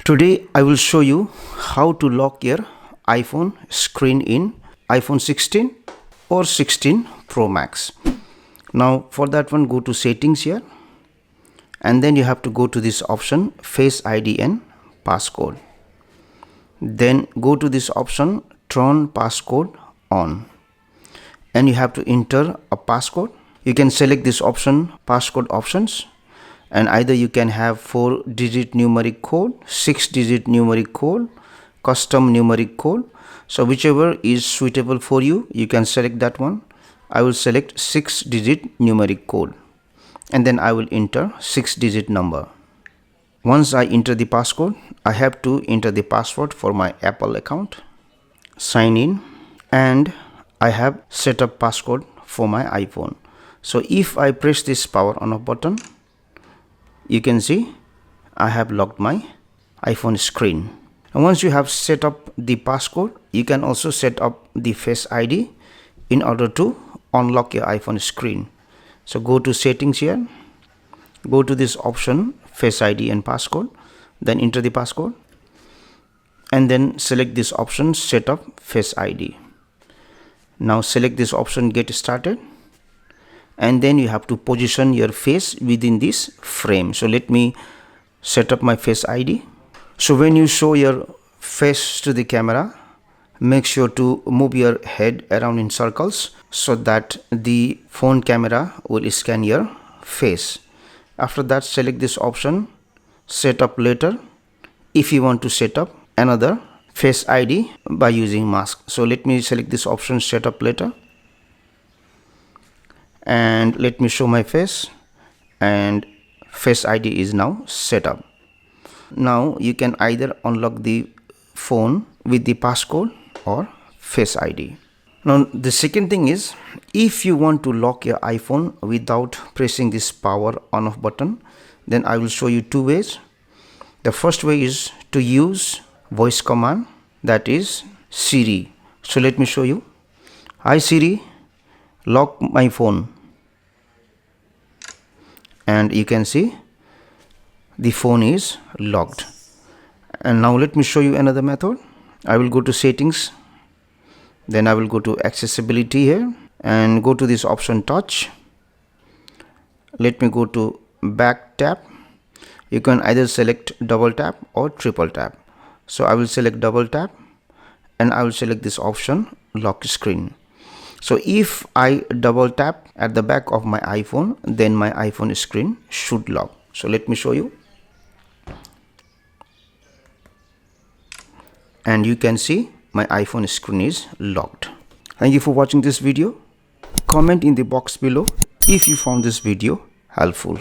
Today I will show you how to lock your iPhone screen in iPhone 16 or 16 Pro Max. Now for that one, go to settings here, and then you have to go to this option Face ID and passcode. Then go to this option turn passcode on, and you have to enter a passcode. You can select this option passcode options, and either you can have 4-digit numeric code, 6-digit numeric code, custom numeric code. So whichever is suitable for you, you can select that one. I will select 6-digit numeric code, and then I will enter 6-digit number. Once I enter the passcode, I have to enter the password for my Apple account, sign in, and I have set up passcode for my iPhone. So if I press this power on off button, you can see I have locked my iPhone screen. And once you have set up the passcode, you can also set up the Face ID in order to unlock your iPhone screen. So go to settings here, go to this option Face ID and passcode, then enter the passcode, and then select this option set up Face ID. Now select this option get started, and then you have to position your face within this frame. So let me set up my Face ID. So when you show your face to the camera, make sure to move your head around in circles so that the phone camera will scan your face. After that, select this option set up later if you want to set up another Face ID by using mask. So let me select this option set up later, and let me show my face, and Face ID is now set up. Now you can either unlock the phone with the passcode or Face ID. Now the second thing is, if you want to lock your iPhone without pressing this power on off button, then I will show you two ways. The first way is to use voice command, that is Siri. So let me show you. Hi Siri, lock my phone. And you can see the phone is locked. And now let me show you another method. I will go to settings, then I will go to accessibility here and go to this option touch. Let me go to back tap. You can either select double tap or triple tap. So I will select double tap, and I will select this option lock screen. So if I double tap at the back of my iPhone, then my iPhone screen should lock. So let me show you. And you can see my iPhone screen is locked. Thank you for watching this video. Comment in the box below if you found this video helpful.